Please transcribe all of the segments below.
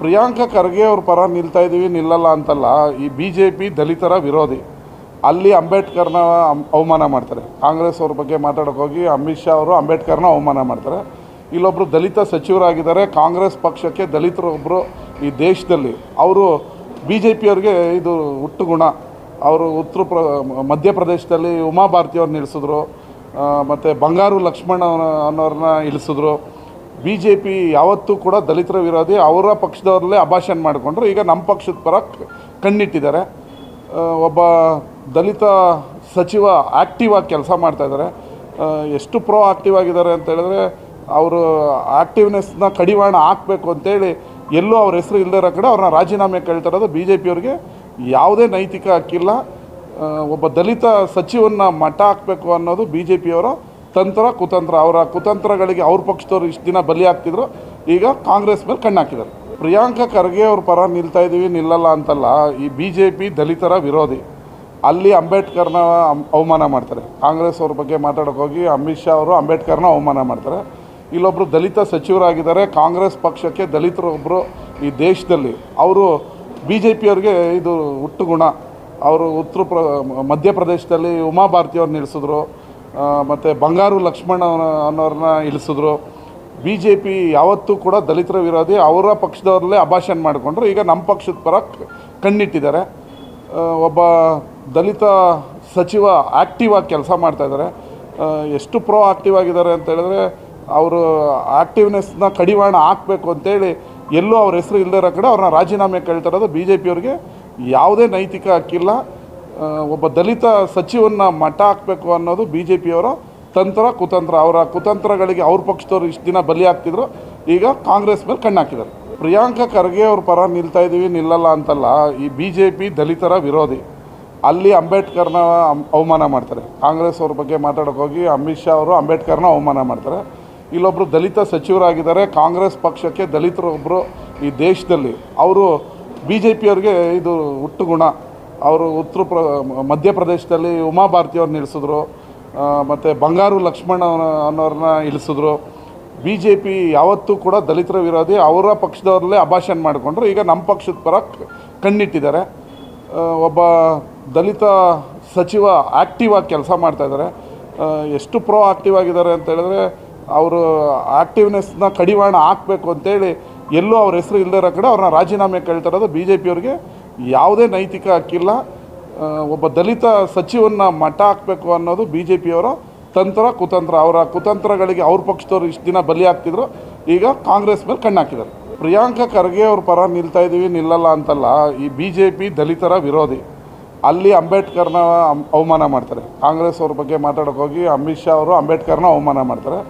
ಪ್ರಿಯಾಂಕಾ ಖರ್ಗೆ ಅವ್ರ ಪರ ನಿಲ್ತಾ ಇದ್ದೀವಿ, ನಿಲ್ಲಲ್ಲ ಅಂತಲ್ಲ. ಈ BJP ದಲಿತರ ವಿರೋಧಿ. ಅಲ್ಲಿ ಅಂಬೇಡ್ಕರ್ನ ಅವಮಾನ ಮಾಡ್ತಾರೆ. ಕಾಂಗ್ರೆಸ್ ಅವ್ರ ಬಗ್ಗೆ ಮಾತಾಡೋಕೆ ಹೋಗಿ ಅಮಿತ್ ಶಾ ಅವರು ಅಂಬೇಡ್ಕರ್ನ ಅವಮಾನ ಮಾಡ್ತಾರೆ. ಇಲ್ಲೊಬ್ಬರು ದಲಿತ ಸಚಿವರಾಗಿದ್ದಾರೆ. ಕಾಂಗ್ರೆಸ್ ಪಕ್ಷಕ್ಕೆ ದಲಿತರೊಬ್ಬರು ಈ ದೇಶದಲ್ಲಿ ಅವರು BJP ಅವ್ರಿಗೆ ಇದು ಹುಟ್ಟು ಗುಣ. ಅವರು ಮಧ್ಯಪ್ರದೇಶದಲ್ಲಿ ಉಮಾ ಭಾರತಿ ಅವ್ರನ್ನ ಇಳಿಸಿದ್ರು, ಮತ್ತು ಬಂಗಾರು ಲಕ್ಷ್ಮಣ ಅನ್ನೋರನ್ನ ಇಳಿಸಿದ್ರು. BJP ಯಾವತ್ತೂ ಕೂಡ ದಲಿತರ ವಿರೋಧಿ. ಅವರ ಪಕ್ಷದವ್ರಲ್ಲೇ ಅಭಾಷಣ ಮಾಡಿಕೊಂಡ್ರು. ಈಗ ನಮ್ಮ ಪಕ್ಷದ ಪರ ಕಣ್ಣಿಟ್ಟಿದ್ದಾರೆ. ಒಬ್ಬ ದಲಿತ ಸಚಿವ ಆ್ಯಕ್ಟಿವ್ ಆಗಿ ಕೆಲಸ ಮಾಡ್ತಾಯಿದ್ದಾರೆ. ಎಷ್ಟು ಪ್ರೋ ಆ್ಯಕ್ಟಿವ್ ಆಗಿದ್ದಾರೆ ಅಂತ ಹೇಳಿದ್ರೆ, ಅವರು ಆ್ಯಕ್ಟಿವ್ನೆಸ್ನ ಕಡಿವಾಣ ಹಾಕಬೇಕು ಅಂತೇಳಿ ಎಲ್ಲೂ ಅವ್ರ ಹೆಸರು ಇಲ್ಲದೇ ಇರೋ ಕಡೆ ಅವ್ರನ್ನ ರಾಜೀನಾಮೆ ಕೇಳ್ತಿರೋದು. BJP ಅವ್ರಿಗೆ ಯಾವುದೇ ನೈತಿಕ ಹಕ್ಕಿಲ್ಲ. ಒಬ್ಬ ದಲಿತ ಸಚಿವನ್ನ ಮಟ್ಟ ಹಾಕಬೇಕು ಅನ್ನೋದು BJP ಅವರ ತಂತ್ರ ಕುತಂತ್ರ. ಅವರ ಕುತಂತ್ರಗಳಿಗೆ ಅವ್ರ ಪಕ್ಷದವ್ರು ಇಷ್ಟು ದಿನ ಬಲಿ ಆಗ್ತಿದ್ರು, ಈಗ ಕಾಂಗ್ರೆಸ್ ಮೇಲೆ ಕಣ್ಣು ಹಾಕಿದ್ದಾರೆ. ಪ್ರಿಯಾಂಕಾ ಖರ್ಗೆ ಅವ್ರ ಪರ ನಿಲ್ತಾ ಇದ್ದೀವಿ, ನಿಲ್ಲಲ್ಲ ಅಂತಲ್ಲ. ಈ BJP ದಲಿತರ ವಿರೋಧಿ. ಅಲ್ಲಿ ಅಂಬೇಡ್ಕರ್ನ ಅವಮಾನ ಮಾಡ್ತಾರೆ. ಕಾಂಗ್ರೆಸ್ ಅವ್ರ ಬಗ್ಗೆ ಮಾತಾಡೋಕೆ ಹೋಗಿ ಅಮಿತ್ ಶಾ ಅವರು ಅಂಬೇಡ್ಕರ್ನ ಅವಮಾನ ಮಾಡ್ತಾರೆ. ಇಲ್ಲೊಬ್ಬರು ದಲಿತ ಸಚಿವರಾಗಿದ್ದಾರೆ. ಕಾಂಗ್ರೆಸ್ ಪಕ್ಷಕ್ಕೆ ದಲಿತರೊಬ್ಬರು ಈ ದೇಶದಲ್ಲಿ ಅವರು BJP ಅವ್ರಿಗೆ ಇದು ಹುಟ್ಟು ಗುಣ. ಅವರು ಮಧ್ಯಪ್ರದೇಶದಲ್ಲಿ ಉಮಾ ಭಾರತಿ ಅವ್ರನ್ನ ಇಳಿಸಿದ್ರು, ಮತ್ತು ಬಂಗಾರು ಲಕ್ಷ್ಮಣ ಅನ್ನೋರನ್ನ ಇಳಿಸಿದ್ರು. BJP ಯಾವತ್ತೂ ಕೂಡ ದಲಿತರ ವಿರೋಧಿ. ಅವರ ಪಕ್ಷದವ್ರಲ್ಲೇ ಅಭಾಷಣ ಮಾಡಿಕೊಂಡ್ರು. ಈಗ ನಮ್ಮ ಪಕ್ಷದ ಪರ ಕಣ್ಣಿಟ್ಟಿದ್ದಾರೆ. ಒಬ್ಬ ದಲಿತ ಸಚಿವ ಆ್ಯಕ್ಟಿವ್ ಆಗಿ ಕೆಲಸ ಮಾಡ್ತಾಯಿದ್ದಾರೆ. ಎಷ್ಟು ಪ್ರೋ ಆ್ಯಕ್ಟಿವ್ ಆಗಿದ್ದಾರೆ ಅಂತ ಹೇಳಿದ್ರೆ, ಅವರು ಆ್ಯಕ್ಟಿವ್ನೆಸ್ನ ಕಡಿವಾಣ ಹಾಕಬೇಕು ಅಂತೇಳಿ ಎಲ್ಲೂ ಅವ್ರ ಹೆಸರು ಇಲ್ಲದೇ ಇರೋ ಕಡೆ ಅವ್ರನ್ನ ರಾಜೀನಾಮೆ ಕೇಳ್ತಿರೋದು. BJP ಅವ್ರಿಗೆ ಯಾವುದೇ ನೈತಿಕ ಹಕ್ಕಿಲ್ಲ. ಒಬ್ಬ ದಲಿತ ಸಚಿವನ್ನ ಮಟ್ಟ ಹಾಕಬೇಕು ಅನ್ನೋದು BJP ಅವರ ತಂತ್ರ ಕುತಂತ್ರ. ಅವರ ಕುತಂತ್ರಗಳಿಗೆ ಅವ್ರ ಪಕ್ಷದವ್ರು ಇಷ್ಟು ದಿನ ಬಲಿ ಆಗ್ತಿದ್ರು, ಈಗ ಕಾಂಗ್ರೆಸ್ ಮೇಲೆ ಕಣ್ಣು ಹಾಕಿದ್ದಾರೆ. ಪ್ರಿಯಾಂಕಾ ಖರ್ಗೆ ಅವ್ರ ಪರ ನಿಲ್ತಾ ಇದ್ದೀವಿ, ನಿಲ್ಲಲ್ಲ ಅಂತಲ್ಲ. ಈ BJP ದಲಿತರ ವಿರೋಧಿ. ಅಲ್ಲಿ ಅಂಬೇಡ್ಕರ್ನ ಅವಮಾನ ಮಾಡ್ತಾರೆ. ಕಾಂಗ್ರೆಸ್ ಅವ್ರ ಬಗ್ಗೆ ಮಾತಾಡೋಕೆ ಹೋಗಿ ಅಮಿತ್ ಶಾ ಅವರು ಅಂಬೇಡ್ಕರ್ನ ಅವಮಾನ ಮಾಡ್ತಾರೆ. ಇಲ್ಲೊಬ್ಬರು ದಲಿತ ಸಚಿವರಾಗಿದ್ದಾರೆ. ಕಾಂಗ್ರೆಸ್ ಪಕ್ಷಕ್ಕೆ ದಲಿತರೊಬ್ಬರು ಈ ದೇಶದಲ್ಲಿ ಅವರು BJP ಅವ್ರಿಗೆ ಇದು ಹುಟ್ಟು ಗುಣ. ಅವರು ಮಧ್ಯಪ್ರದೇಶದಲ್ಲಿ ಉಮಾ ಭಾರತಿ ಅವ್ರನ್ನ ಇಳಿಸಿದ್ರು, ಮತ್ತು ಬಂಗಾರು ಲಕ್ಷ್ಮಣ ಅನ್ನೋರನ್ನ ಇಳಿಸಿದ್ರು. BJP ಯಾವತ್ತೂ ಕೂಡ ದಲಿತರ ವಿರೋಧಿ. ಅವರ ಪಕ್ಷದವ್ರಲ್ಲೇ ಅಭಾಷಣ ಮಾಡಿಕೊಂಡ್ರು. ಈಗ ನಮ್ಮ ಪಕ್ಷದ ಪರ ಕಣ್ಣಿಟ್ಟಿದ್ದಾರೆ. ಒಬ್ಬ ದಲಿತ ಸಚಿವ ಆ್ಯಕ್ಟಿವ್ ಆಗಿ ಕೆಲಸ ಮಾಡ್ತಾಯಿದ್ದಾರೆ. ಎಷ್ಟು ಪ್ರೋ ಆ್ಯಕ್ಟಿವ್ ಆಗಿದ್ದಾರೆ ಅಂತ ಹೇಳಿದ್ರೆ, ಅವರು ಆ್ಯಕ್ಟಿವ್ನೆಸ್ನ ಕಡಿವಾಣ ಹಾಕಬೇಕು ಅಂತೇಳಿ ಎಲ್ಲೂ ಅವ್ರ ಹೆಸರು ಇಲ್ಲದೇ ಇರೋ ಕಡೆ ಅವ್ರನ್ನ ರಾಜೀನಾಮೆ ಕೇಳ್ತಿರೋದು. BJP ಅವ್ರಿಗೆ ಯಾವುದೇ ನೈತಿಕ ಹಕ್ಕಿಲ್ಲ. ಒಬ್ಬ ದಲಿತ ಸಚಿವನ್ನ ಮಟ್ಟ ಹಾಕಬೇಕು ಅನ್ನೋದು BJP ಅವರ ತಂತ್ರ ಕುತಂತ್ರ. ಅವರ ಕುತಂತ್ರಗಳಿಗೆ ಅವ್ರ ಪಕ್ಷದವ್ರು ಇಷ್ಟು ದಿನ ಬಲಿ ಆಗ್ತಿದ್ರು, ಈಗ ಕಾಂಗ್ರೆಸ್ ಮೇಲೆ ಕಣ್ಣು ಹಾಕಿದ್ದಾರೆ. ಪ್ರಿಯಾಂಕಾ ಖರ್ಗೆ ಅವ್ರ ಪರ ನಿಲ್ತಾ ಇದ್ದೀವಿ, ನಿಲ್ಲಲ್ಲ ಅಂತಲ್ಲ. ಈ BJP ದಲಿತರ ವಿರೋಧಿ. ಅಲ್ಲಿ ಅಂಬೇಡ್ಕರ್ನ ಅವಮಾನ ಮಾಡ್ತಾರೆ. ಕಾಂಗ್ರೆಸ್ ಅವ್ರ ಬಗ್ಗೆ ಮಾತಾಡೋಕೆ ಹೋಗಿ ಅಮಿತ್ ಶಾ ಅವರು ಅಂಬೇಡ್ಕರ್ನ ಅವಮಾನ ಮಾಡ್ತಾರೆ.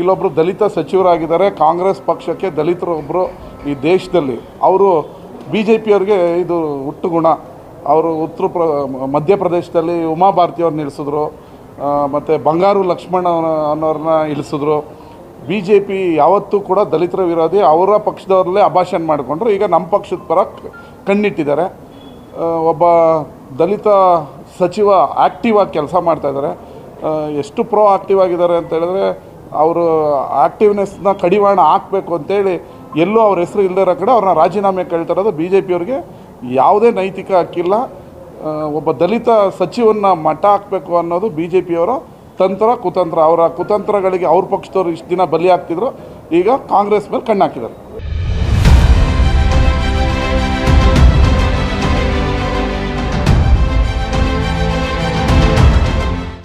ಇಲ್ಲೊಬ್ಬರು ದಲಿತ ಸಚಿವರಾಗಿದ್ದಾರೆ. ಕಾಂಗ್ರೆಸ್ ಪಕ್ಷಕ್ಕೆ ದಲಿತರೊಬ್ಬರು ಈ ದೇಶದಲ್ಲಿ ಅವರು BJP ಅವ್ರಿಗೆ ಇದು ಹುಟ್ಟು ಗುಣ. ಅವರು ಮಧ್ಯಪ್ರದೇಶದಲ್ಲಿ ಉಮಾ ಭಾರತಿ ಅವ್ರನ್ನ ಇಳಿಸಿದ್ರು, ಮತ್ತು ಬಂಗಾರು ಲಕ್ಷ್ಮಣ ಅನ್ನೋರನ್ನ ಇಳಿಸಿದ್ರು. BJP ಯಾವತ್ತೂ ಕೂಡ ದಲಿತರ ವಿರೋಧಿ. ಅವರ ಪಕ್ಷದವ್ರಲ್ಲೇ ಅಭಾಷಣ ಮಾಡಿಕೊಂಡ್ರು. ಈಗ ನಮ್ಮ ಪಕ್ಷದ ಪರ ಕಣ್ಣಿಟ್ಟಿದ್ದಾರೆ. ಒಬ್ಬ ದಲಿತ ಸಚಿವ ಆ್ಯಕ್ಟಿವ್ ಆಗಿ ಕೆಲಸ ಮಾಡ್ತಾಯಿದ್ದಾರೆ. ಎಷ್ಟು ಪ್ರೋ ಆ್ಯಕ್ಟಿವ್ ಆಗಿದ್ದಾರೆ ಅಂತ ಹೇಳಿದ್ರೆ, ಅವರು ಆ್ಯಕ್ಟಿವ್ನೆಸ್ನ ಕಡಿವಾಣ ಹಾಕಬೇಕು ಅಂತೇಳಿ ಎಲ್ಲೂ ಅವ್ರ ಹೆಸರು ಇಲ್ಲದೇ ಇರೋ ಕಡೆ ಅವ್ರನ್ನ ರಾಜೀನಾಮೆ ಕೇಳ್ತಿರೋದು. BJP ಅವ್ರಿಗೆ ಯಾವುದೇ ನೈತಿಕ ಹಕ್ಕಿಲ್ಲ. ಒಬ್ಬ ದಲಿತ ಸಚಿವನ್ನ ಮಟ್ಟ ಹಾಕಬೇಕು ಅನ್ನೋದು BJP ಅವರ ತಂತ್ರ ಕುತಂತ್ರ. ಅವರ ಕುತಂತ್ರಗಳಿಗೆ ಅವ್ರ ಪಕ್ಷದವ್ರು ಇಷ್ಟು ದಿನ ಬಲಿ ಆಗ್ತಿದ್ರು, ಈಗ ಕಾಂಗ್ರೆಸ್ ಮೇಲೆ ಕಣ್ಣು ಹಾಕಿದ್ದಾರೆ.